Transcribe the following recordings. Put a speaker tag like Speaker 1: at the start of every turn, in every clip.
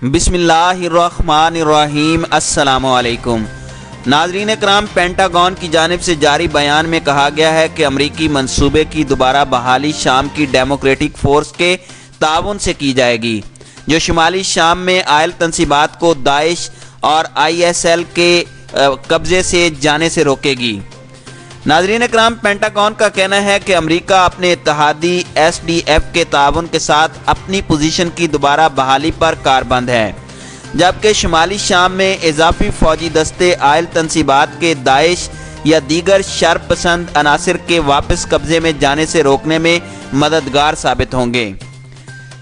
Speaker 1: بسم اللہ الرحمن الرحیم۔ السلام علیکم ناظرین کرام، پینٹاگون کی جانب سے جاری بیان میں کہا گیا ہے کہ امریکی منصوبے کی دوبارہ بحالی شام کی ڈیموکریٹک فورس کے تعاون سے کی جائے گی، جو شمالی شام میں عائل تنصیبات کو داعش اور ISIL کے قبضے سے جانے سے روکے گی۔ ناظرین کرام، پینٹاگون کا کہنا ہے کہ امریکہ اپنے اتحادی SDF کے تعاون کے ساتھ اپنی پوزیشن کی دوبارہ بحالی پر کاربند ہے، جبکہ شمالی شام میں اضافی فوجی دستے عائل تنصیبات کے داعش یا دیگر شر پسند عناصر کے واپس قبضے میں جانے سے روکنے میں مددگار ثابت ہوں گے۔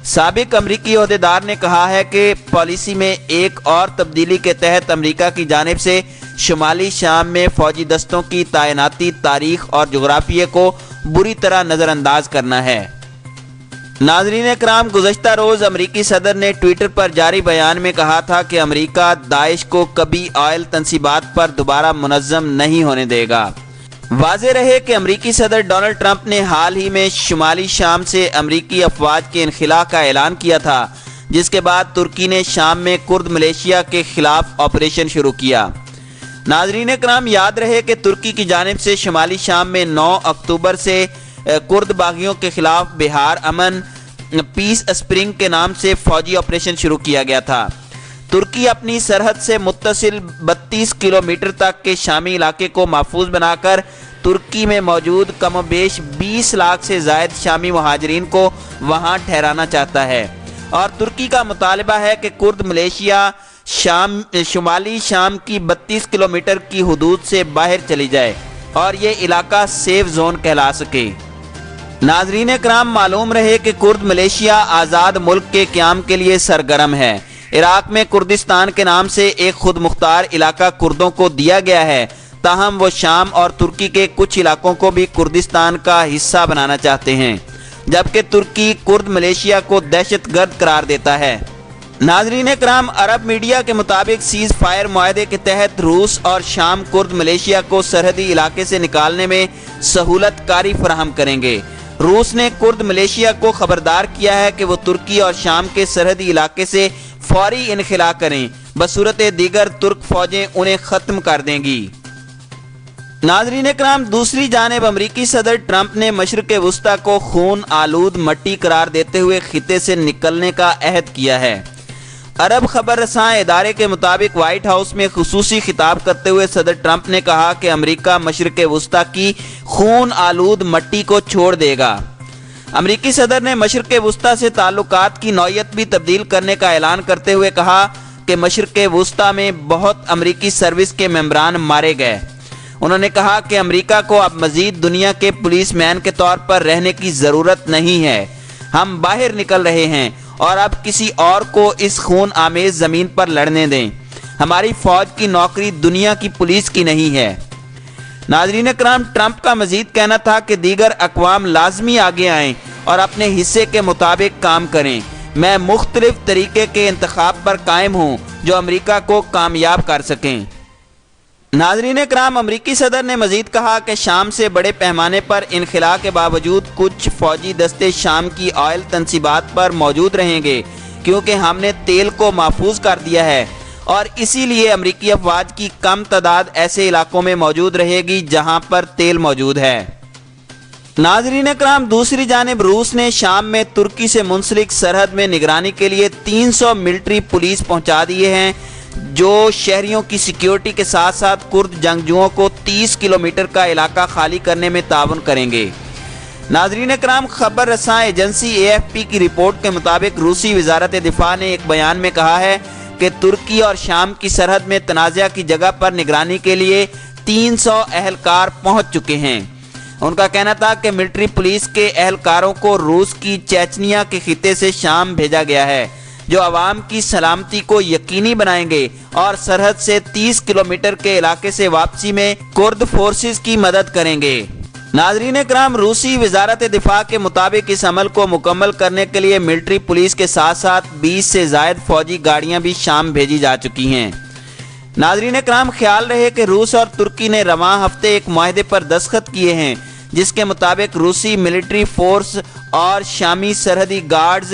Speaker 1: سابق امریکی عہدیدار نے کہا ہے کہ پالیسی میں ایک اور تبدیلی کے تحت امریکہ کی جانب سے شمالی شام میں فوجی دستوں کی تعیناتی تاریخ اور جغرافیے کو بری طرح نظر انداز کرنا ہے۔ ناظرین کرام، گزشتہ روز امریکی صدر نے ٹویٹر پر جاری بیان میں کہا تھا کہ امریکہ داعش کو کبھی عائل تنصیبات پر دوبارہ منظم نہیں ہونے دے گا۔ واضح رہے کہ امریکی صدر ڈونلڈ ٹرمپ نے حال ہی میں شمالی شام سے امریکی افواج کے انخلاء کا اعلان کیا تھا، جس کے بعد ترکی نے شام میں کرد ملیشیا کے خلاف آپریشن شروع کیا۔ ناظرین کرام، یاد رہے کہ ترکی کی جانب سے شمالی شام میں 9 اکتوبر سے کرد باغیوں کے خلاف بہار امن پیس اسپرنگ کے نام سے فوجی آپریشن شروع کیا گیا تھا۔ ترکی اپنی سرحد سے متصل 32 کلومیٹر تک کے شامی علاقے کو محفوظ بنا کر ترکی میں موجود کم و بیش 20 لاکھ سے زائد شامی مہاجرین کو وہاں ٹھہرانا چاہتا ہے، اور ترکی کا مطالبہ ہے کہ کرد ملیشیا شمالی شام کی 32 کلومیٹر کی حدود سے باہر چلی جائے اور یہ علاقہ سیف زون کہلا سکے۔ ناظرین کرام، معلوم رہے کہ کرد ملیشیا آزاد ملک کے قیام کے لیے سرگرم ہے۔ عراق میں کردستان کے نام سے ایک خود مختار علاقہ کردوں کو دیا گیا ہے، تاہم وہ شام اور ترکی کے کچھ علاقوں کو بھی کردستان کا حصہ بنانا چاہتے ہیں، جبکہ ترکی کرد ملیشیا کو دہشت گرد قرار دیتا ہے۔ ناظرین کرام، عرب میڈیا کے مطابق سیز فائر معاہدے کے تحت روس اور شام کرد ملیشیا کو سرحدی علاقے سے نکالنے میں سہولت کاری فراہم کریں گے۔ روس نے کرد ملیشیا کو خبردار کیا ہے کہ وہ ترکی اور شام کے سرحدی علاقے سے فوری انخلاء کریں، بصورت دیگر ترک فوجیں انہیں ختم کر دیں گی۔ ناظرین کرام، دوسری جانب امریکی صدر ٹرمپ نے مشرق وسطی کو خون آلود مٹی قرار دیتے ہوئے خطے سے نکلنے کا عہد کیا ہے۔ عرب خبر رساں ادارے کے مطابق وائٹ ہاؤس میں خصوصی خطاب کرتے ہوئے صدر ٹرمپ نے کہا کہ امریکہ مشرق وسطی کی خون آلود مٹی کو چھوڑ دے گا۔ امریکی صدر نے مشرق وسطی سے تعلقات کی نوعیت بھی تبدیل کرنے کا اعلان کرتے ہوئے کہا کہ مشرق وسطی میں بہت امریکی سروس کے ممبران مارے گئے۔ انہوں نے کہا کہ امریکہ کو اب مزید دنیا کے پولیس مین کے طور پر رہنے کی ضرورت نہیں ہے، ہم باہر نکل رہے ہیں اور اب کسی اور کو اس خون آمیز زمین پر لڑنے دیں۔ ہماری فوج کی نوکری دنیا کی پولیس کی نہیں ہے۔ ناظرین کرام، ٹرمپ کا مزید کہنا تھا کہ دیگر اقوام لازمی آگے آئیں اور اپنے حصے کے مطابق کام کریں۔ میں مختلف طریقے کے انتخاب پر قائم ہوں جو امریکہ کو کامیاب کر سکیں۔ ناظرین کرام، امریکی صدر نے مزید کہا کہ شام سے بڑے پیمانے پر انخلاء کے باوجود کچھ فوجی دستے شام کی آئل تنصیبات پر موجود رہیں گے، کیونکہ ہم نے تیل کو محفوظ کر دیا ہے، اور اسی لیے امریکی افواج کی کم تعداد ایسے علاقوں میں موجود رہے گی جہاں پر تیل موجود ہے۔ ناظرین کرام، دوسری جانب روس نے شام میں ترکی سے منسلک سرحد میں نگرانی کے لیے 300 ملٹری پولیس پہنچا دیے ہیں، جو شہریوں کی سیکیورٹی کے ساتھ ساتھ کرد جنگجوؤں کو 30 کلومیٹر کا علاقہ خالی کرنے میں تعاون کریں گے۔ ناظرین کرام، خبر رساں ایجنسی AFP کی رپورٹ کے مطابق روسی وزارت دفاع نے ایک بیان میں کہا ہے کہ ترکی اور شام کی سرحد میں تنازع کی جگہ پر نگرانی کے لیے 300 اہلکار پہنچ چکے ہیں۔ ان کا کہنا تھا کہ ملٹری پولیس کے اہلکاروں کو روس کی چیچنیا کے خطے سے شام بھیجا گیا ہے، جو عوام کی سلامتی کو یقینی بنائیں گے اور سرحد سے 30 کلومیٹر کے علاقے سے واپسی میں کرد فورسز کی مدد کریں گے۔ ناظرین کرام، روسی وزارت دفاع کے مطابق اس عمل کو مکمل کرنے کے لیے ملٹری پولیس کے ساتھ ساتھ 20 سے زائد فوجی گاڑیاں بھی شام بھیجی جا چکی ہیں۔ ناظرین کرام، خیال رہے کہ روس اور ترکی نے رواں ہفتے ایک معاہدے پر دستخط کیے ہیں، جس کے مطابق روسی ملٹری فورس اور شامی سرحدی گارڈز